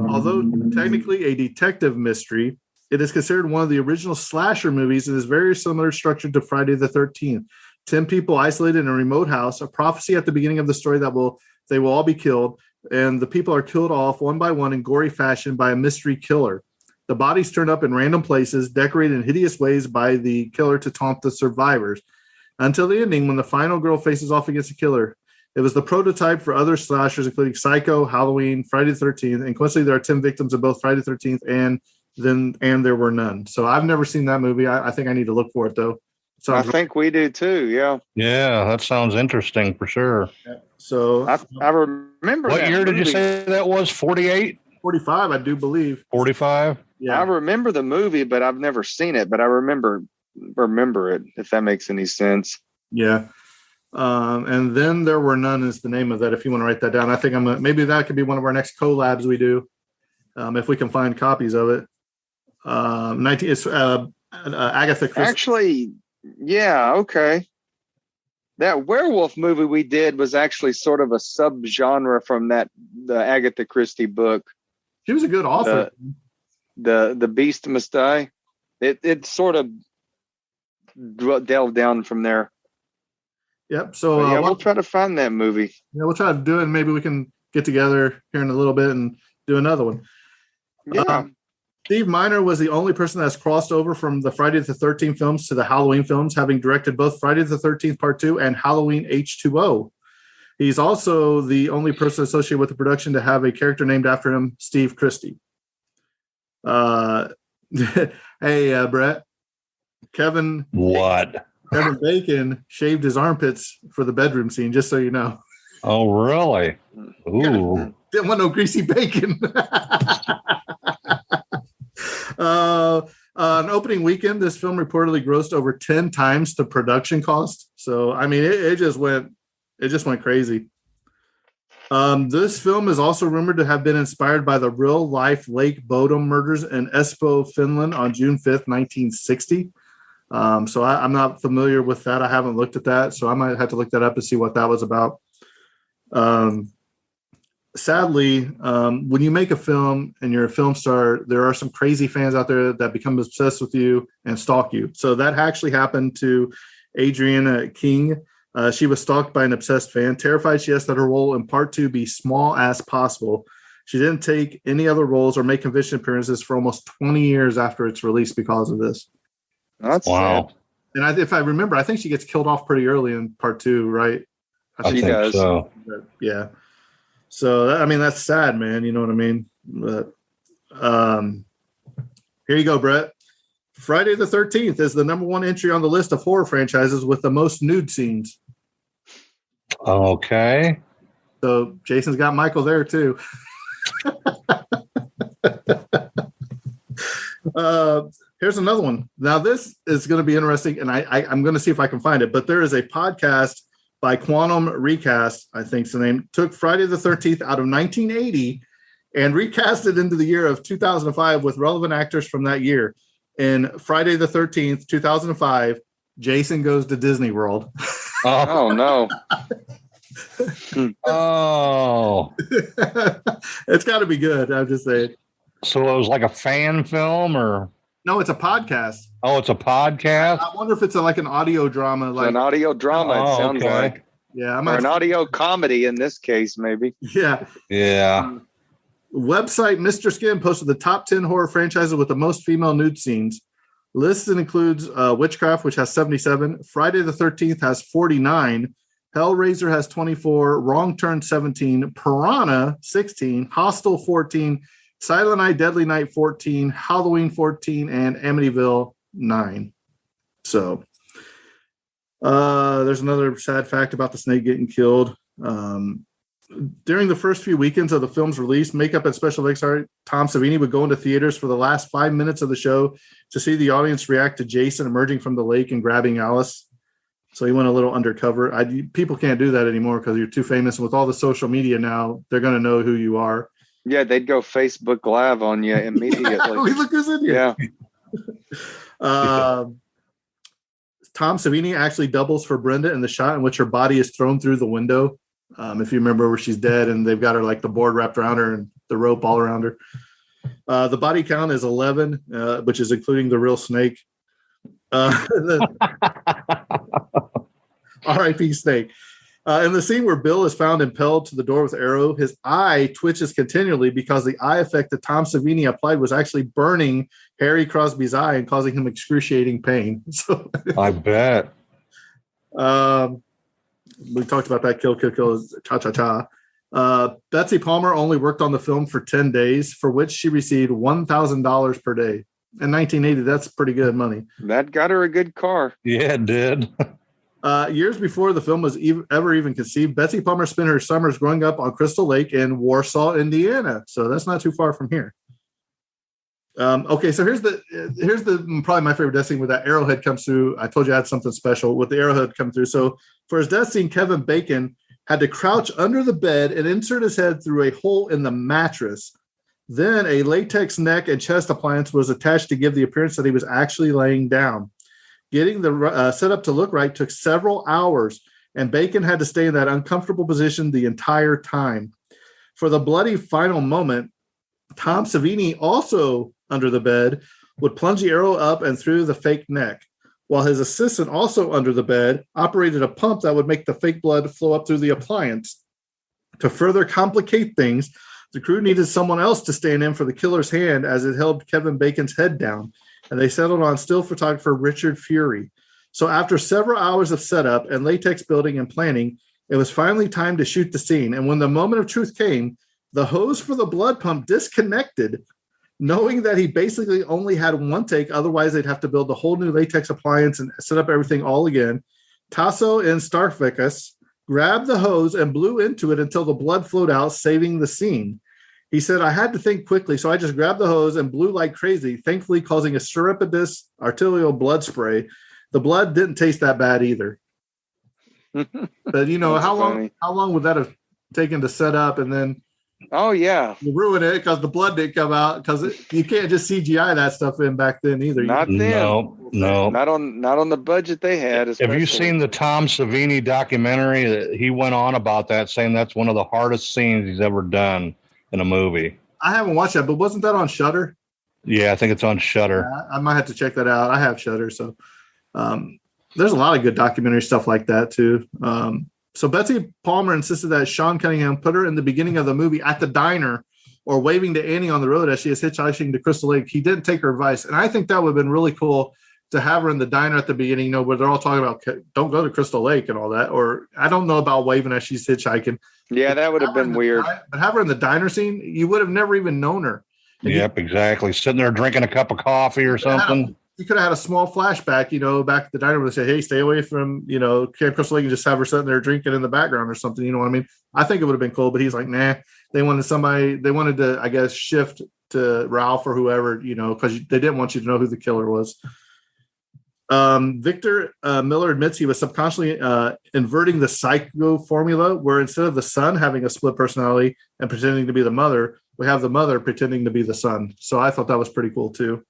Although technically a detective mystery, it is considered one of the original slasher movies and is very similar structure to Friday the 13th. 10 people isolated in a remote house, a prophecy at the beginning of the story that they will all be killed, and the people are killed off one by one in gory fashion by a mystery killer. The bodies turn up in random places, decorated in hideous ways by the killer to taunt the survivors. Until the ending, when the final girl faces off against the killer. It was the prototype for other slashers, including Psycho, Halloween, Friday the 13th, and coincidentally, there are 10 victims of both Friday the 13th and There Were None. So I've never seen that movie. I think I need to look for it, though. I think we do too. Yeah. Yeah, that sounds interesting for sure. Yeah. So I remember. What year did you say that was? 48? 45, I do believe. 45? Yeah. I remember the movie, but I've never seen it. But I remember it, if that makes any sense. Yeah. And Then There Were None is the name of that. If you want to write that down, I think maybe that could be one of our next collabs we do, if we can find copies of it. It's Agatha Christie. Actually, yeah, okay. That werewolf movie we did was actually sort of a subgenre from the Agatha Christie book. She was a good author. The Beast Must Die. It sort of delved down from there. Yep. So we'll try to find that movie. Yeah, we'll try to do it, and maybe we can get together here in a little bit and do another one. Yeah. Steve Miner was the only person that's crossed over from the Friday the 13th films to the Halloween films, having directed both Friday the 13th Part 2 and Halloween H2O. He's also the only person associated with the production to have a character named after him, Steve Christie. Hey, Brett. Kevin Bacon shaved his armpits for the bedroom scene, just so you know. Oh, really? Ooh. Yeah, didn't want no greasy bacon. An opening weekend, this film reportedly grossed over 10 times the production cost. So, I mean, it just went crazy. This film is also rumored to have been inspired by the real life Lake Bodom murders in Espoo, Finland on June 5th, 1960. So I'm not familiar with that. I haven't looked at that. So I might have to look that up to see what that was about. Sadly, when you make a film and you're a film star, there are some crazy fans out there that become obsessed with you and stalk you. So that actually happened to Adriana King. She was stalked by an obsessed fan. Terrified, she asked that her role in Part 2 be small as possible. She didn't take any other roles or make convention appearances for almost 20 years after its release because of this. That's wow. sad. And if I remember, I think she gets killed off pretty early in Part 2, right? I think does. So. Yeah. So, that's sad, man. You know what I mean? But here you go, Brett. Friday the 13th is the number one entry on the list of horror franchises with the most nude scenes. Okay. So Jason's got Michael there too. Here's another one. Now this is going to be interesting, and I'm going to see if I can find it. But there is a podcast by Quantum Recast, I think is the name, took Friday the 13th out of 1980 and recast it into the year of 2005 with relevant actors from that year. In Friday the 13th, 2005, Jason Goes to Disney World. Oh no. Oh. It's got to be good. I'm just saying. So it was like a fan film, or no? It's a podcast. Oh, it's a podcast. I wonder if it's like an audio drama, like an audio drama. It sounds like. Yeah, or an audio comedy in this case, maybe. Yeah. Website Mr. Skin posted the top 10 horror franchises with the most female nude scenes. Listed includes Witchcraft, which has 77. Friday the 13th has 49. Hellraiser has 24. Wrong Turn 17. Piranha 16. Hostel 14. Silent Night, Deadly Night 14. Halloween 14. And Amityville 9. So there's another sad fact about the snake getting killed. During the first few weekends of the film's release, makeup and special effects artist Tom Savini would go into theaters for the last 5 minutes of the show to see the audience react to Jason emerging from the lake and grabbing Alice. So he went a little undercover. People can't do that anymore because you're too famous. And with all the social media now, they're going to know who you are. Yeah, they'd go Facebook Live on you immediately. Look who's in here. Yeah. Tom Savini actually doubles for Brenda in the shot in which her body is thrown through the window. If you remember where she's dead and they've got her like the board wrapped around her and the rope all around her. The body count is 11, which is including the real snake. R.I.P. Snake. In the scene where Bill is found impelled to the door with arrow, his eye twitches continually because the eye effect that Tom Savini applied was actually burning Harry Crosby's eye and causing him excruciating pain. So I bet. We talked about that kill, cha-cha-cha. Betsy Palmer only worked on the film for 10 days, for which she received $1,000 per day. In 1980, that's pretty good money. That got her a good car. Yeah, it did. Years before the film was ever even conceived, Betsy Palmer spent her summers growing up on Crystal Lake in Warsaw, Indiana. So that's not too far from here. Okay, so here's the probably my favorite death scene where that arrowhead comes through. I told you I had something special with the arrowhead come through. So for his death scene, Kevin Bacon had to crouch under the bed and insert his head through a hole in the mattress. Then a latex neck and chest appliance was attached to give the appearance that he was actually laying down. Getting the setup to look right took several hours, and Bacon had to stay in that uncomfortable position the entire time. For the bloody final moment, Tom Savini, also under the bed, would plunge the arrow up and through the fake neck, while his assistant, also under the bed, operated a pump that would make the fake blood flow up through the appliance. To further complicate things, the crew needed someone else to stand in for the killer's hand as it held Kevin Bacon's head down, and they settled on still photographer Richard Fury. So after several hours of setup and latex building and planning, it was finally time to shoot the scene. And when the moment of truth came, the hose for the blood pump disconnected, knowing that he basically only had one take. Otherwise, they'd have to build a whole new latex appliance and set up everything all again. Tasso and Starficus grabbed the hose and blew into it until the blood flowed out, saving the scene. He said, I had to think quickly, so I just grabbed the hose and blew like crazy, thankfully causing a surreptitious arterial blood spray. The blood didn't taste that bad either. But, you know, how long would that have taken to set up and then Oh yeah, you ruin it because the blood didn't come out because you can't just CGI that stuff in back then either. Not then. No. Not on the budget they had. Have you seen the Tom Savini documentary? That he went on about that, saying that's one of the hardest scenes he's ever done in a movie. I haven't watched that, but wasn't that on Shudder? Yeah, I think it's on Shudder. I might have to check that out. I have Shudder, so there's a lot of good documentary stuff like that too. So Betsy Palmer insisted that Sean Cunningham put her in the beginning of the movie at the diner or waving to Annie on the road as she is hitchhiking to Crystal Lake. He didn't take her advice. And I think that would have been really cool to have her in the diner at the beginning, you know, where they're all talking about don't go to Crystal Lake and all that. Or I don't know about waving as she's hitchhiking. Yeah, that would have been weird. But have her in the diner scene, you would have never even known her. Yep, exactly. Sitting there drinking a cup of coffee or something. You could have had a small flashback, you know, back at the diner where they say, hey, stay away from, you know, Camp Crystal Lake and just have her sitting there drinking in the background or something. You know what I mean? I think it would have been cool, but he's like, nah, they wanted to, I guess, shift to Ralph or whoever, you know, because they didn't want you to know who the killer was. Victor Miller admits he was subconsciously inverting the psycho formula, where instead of the son having a split personality and pretending to be the mother, we have the mother pretending to be the son. So I thought that was pretty cool too.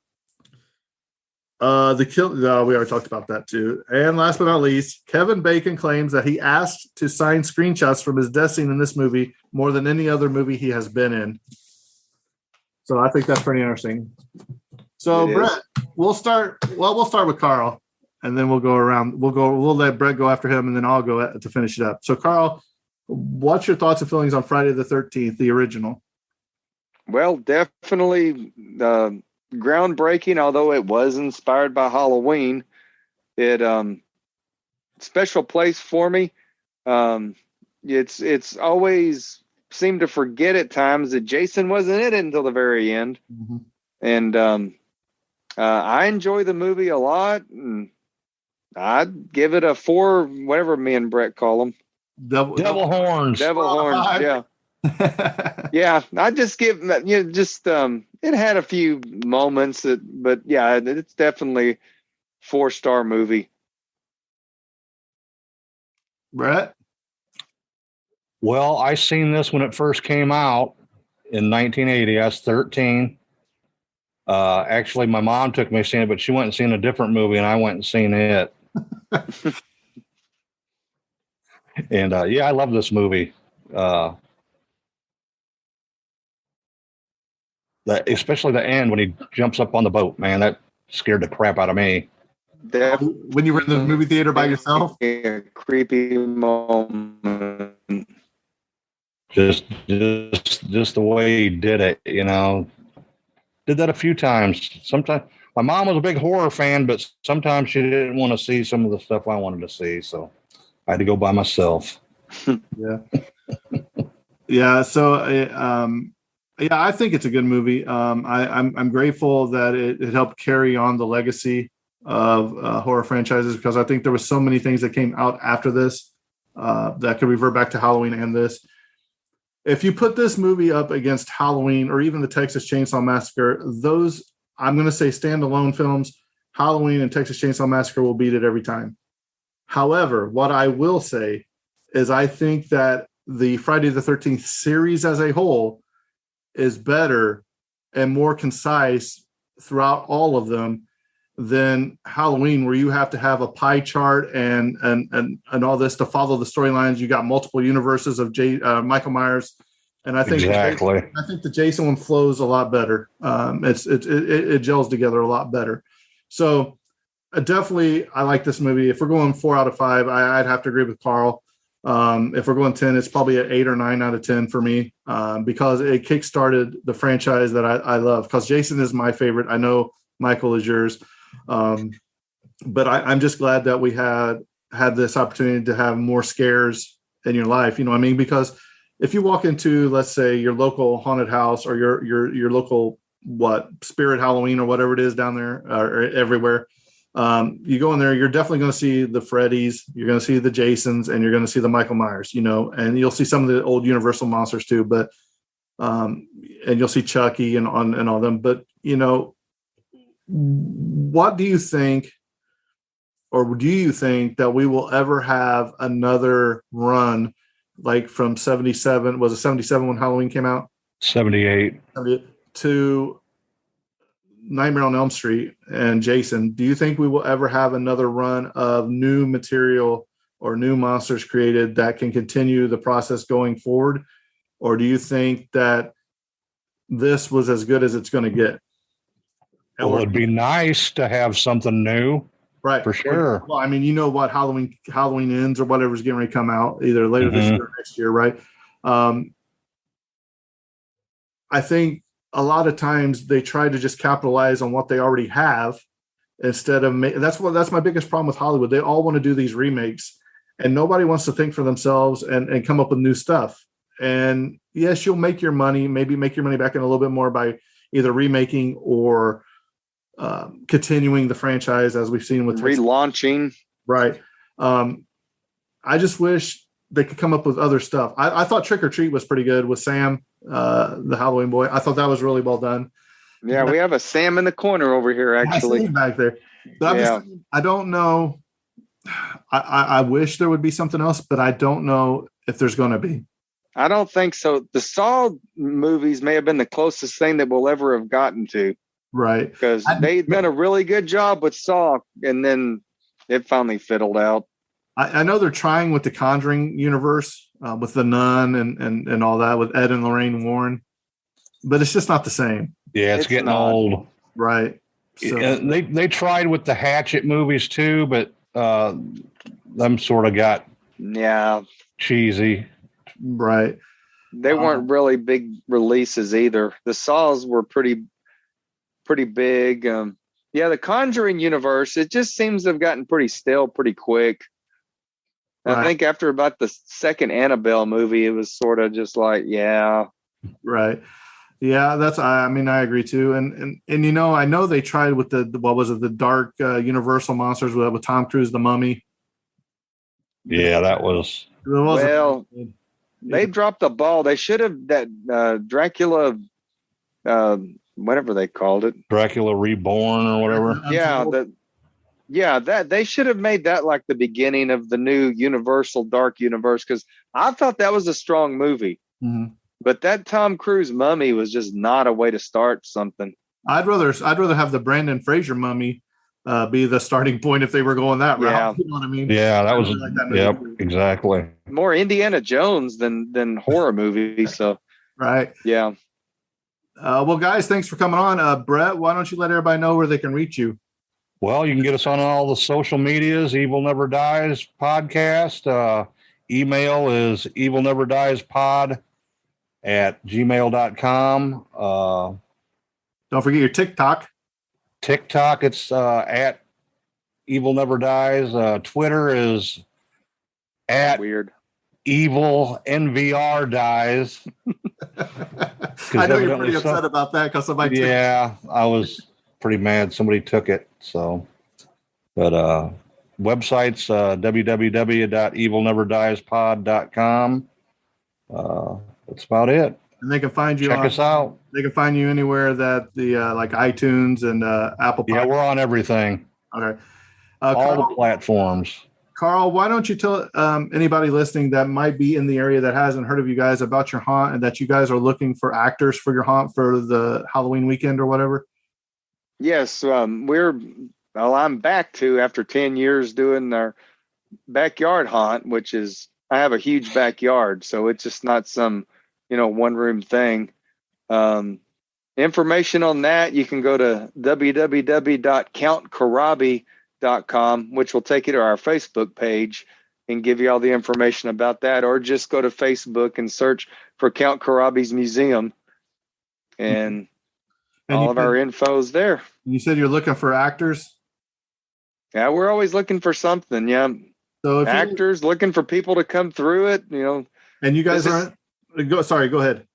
We already talked about that too. And last but not least, Kevin Bacon claims that he asked to sign screenshots from his death scene in this movie more than any other movie he has been in. So I think that's pretty interesting. So Brett, we'll start with Carl, and then we'll go around. We'll let Brett go after him, and then I'll go to finish it up. So Carl, what's your thoughts and feelings on Friday the 13th, the original? Well, definitely groundbreaking, although it was inspired by Halloween. It special place for me. It's always seemed to forget at times that Jason wasn't in it until the very end. Mm-hmm. And I enjoy the movie a lot, and I'd give it a 4, whatever me and Brett call them. Devil horns. Devil horns, yeah. Yeah, I just give it had a few moments but yeah, it's definitely 4-star movie. Brett? Well, I seen this when it first came out in 1980. I was 13. Actually, my mom took me to see it, but she went and seen a different movie, and I went and seen it. And yeah, I love this movie. Especially the end when he jumps up on the boat, man, that scared the crap out of me. When you were in the movie theater by yourself? A creepy moment. Just the way he did it, you know. Did that a few times. Sometimes my mom was a big horror fan, but sometimes she didn't want to see some of the stuff I wanted to see, so I had to go by myself. Yeah. Yeah. So, I think it's a good movie. I'm grateful that it helped carry on the legacy of horror franchises, because I think there was so many things that came out after this that could revert back to Halloween and this. If you put this movie up against Halloween or even the Texas Chainsaw Massacre, those, I'm going to say, standalone films, Halloween and Texas Chainsaw Massacre will beat it every time. However, what I will say is I think that the Friday the 13th series as a whole is better and more concise throughout all of them than Halloween, where you have to have a pie chart and all this to follow the storylines. You got multiple universes of Michael Myers, and I think exactly. I think the Jason one flows a lot better. It gels together a lot better. So definitely, I like this movie. If we're going 4 out of 5, I'd have to agree with Carl. If we're going 10, it's probably an 8 or 9 out of 10 for me, because it kickstarted the franchise that I love. Because Jason is my favorite. I know Michael is yours. But I'm just glad that we had this opportunity to have more scares in your life. You know what I mean? Because if you walk into, let's say, your local haunted house or your local Spirit Halloween or whatever it is down there or everywhere, you go in there, you're definitely going to see the Freddys, you're going to see the Jasons, and you're going to see the Michael Myers, you know, and you'll see some of the old Universal monsters too, but and you'll see Chucky and all them. But, you know, what do you think, or do you think that we will ever have another run like from 77? Was it 77 when Halloween came out? 78 to Nightmare on Elm Street and Jason. Do you think we will ever have another run of new material or new monsters created that can continue the process going forward? Or do you think that this was as good as it's going to get? Well, it'd be nice to have something new, right? For sure. Well, I mean, you know what, Halloween Ends or whatever's getting ready to come out either later this year or next year, right? I think a lot of times they try to just capitalize on what they already have instead of that's my biggest problem with Hollywood. They all want to do these remakes, and nobody wants to think for themselves and come up with new stuff. And yes, you'll make your money, maybe make your money back in a little bit more by either remaking or continuing the franchise, as we've seen with relaunching. Right. I just wish they could come up with other stuff. I thought Trick or Treat was pretty good with Sam, the Halloween boy. I thought that was really well done. Yeah, we have a Sam in the corner over here, actually. Back there. But Yeah. I don't know. I wish there would be something else, but I don't know if there's going to be. I don't think so. The Saw movies may have been the closest thing that we'll ever have gotten to, Right. because they've done a really good job with Saw, and then it finally fiddled out. I know they're trying with the Conjuring universe, with the Nun and all that, with Ed and Lorraine Warren, but it's just not the same. Yeah, it's getting not. old. Right. So, They tried with the Hatchet movies too, but them sort of got cheesy. right. They weren't really big releases either. The Saws were pretty big. The Conjuring universe, it just seems to have gotten pretty stale pretty quick. Right. I think after about the second Annabelle movie, it was sort of just like, yeah. Right. Yeah, I agree too. And I know they tried with the what was it, the dark Universal monsters with Tom Cruise, the Mummy. Yeah, that was. Well, they dropped the ball. They should have that Dracula, whatever they called it, Dracula Reborn or whatever. That they should have made that like the beginning of the new Universal Dark Universe, because I thought that was a strong movie. Mm-hmm. But that Tom Cruise Mummy was just not a way to start something. I'd rather have the Brandon Fraser Mummy be the starting point if they were going that route. Yeah. You know what I mean? Yeah, that was yep, exactly. More Indiana Jones than horror movie. So right. Yeah. Well, guys, thanks for coming on. Brett, why don't you let everybody know where they can reach you? Well, you can get us on all the social medias, Evil Never Dies podcast. Email is evilneverdiespod@gmail.com. Don't forget your TikTok. TikTok, it's at Evil Never Dies. Twitter is at Weird Evil NVR Dies. I know you're pretty upset about that because somebody took it. I was pretty mad somebody took it. So, but websites www.evilneverdieспod.com. That's about it. And they can find you. Check us out. They can find you anywhere that the like iTunes and Apple. Yeah, we're on everything. Okay. All the platforms. Carl, why don't you tell anybody listening that might be in the area that hasn't heard of you guys about your haunt, and that you guys are looking for actors for your haunt for the Halloween weekend or whatever? Yes, I'm back to after 10 years doing our backyard haunt, which is, I have a huge backyard, so it's just not some, one room thing. Information on that, you can go to www.countkarabi.com, which will take you to our Facebook page and give you all the information about that, or just go to Facebook and search for Count Karabi's Museum, and all of our info's there. You said you're looking for actors? Yeah, we're always looking for something. Yeah. So if actors looking for people to come through it, And you guys aren't. Go ahead.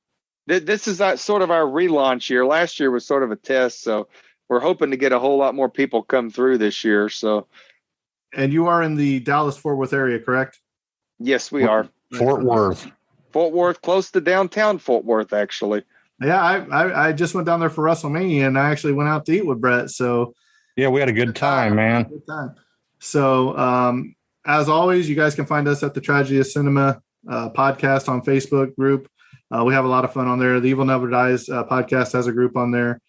This is sort of our relaunch year. Last year was sort of a test, so we're hoping to get a whole lot more people come through this year. So. And you are in the Dallas-Fort Worth area, correct? Yes, we are. Fort Worth, close to downtown Fort Worth, actually. Yeah, I just went down there for WrestleMania, and I actually went out to eat with Brett. So yeah, we had a good time, man. Good time. So as always, you guys can find us at the Tragedy of Cinema podcast on Facebook group. We have a lot of fun on there. The Evil Never Dies podcast has a group on there.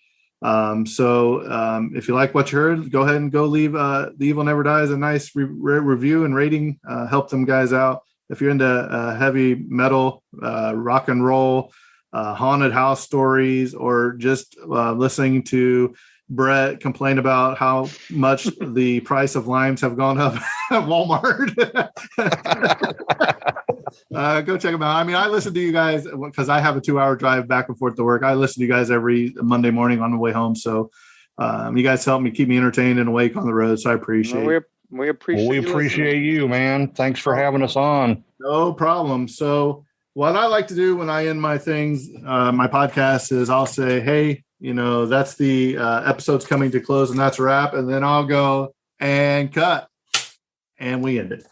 So if you like what you heard, go ahead and go leave The Evil Never Dies a nice review and rating. Help them guys out. If you're into heavy metal, rock and roll, haunted house stories, or just listening to Brett complain about how much the price of limes have gone up at Walmart, go check them out. I mean, I listen to you guys because I have a 2-hour drive back and forth to work. I listen to you guys every Monday morning on the way home. So you guys help me keep me entertained and awake on the road. So I appreciate it. We appreciate you, man. Thanks for having us on. No problem. So what I like to do when I end my things, my podcast, is I'll say, hey, that's the episode's coming to close, and that's a wrap. And then I'll go and cut, and we end it.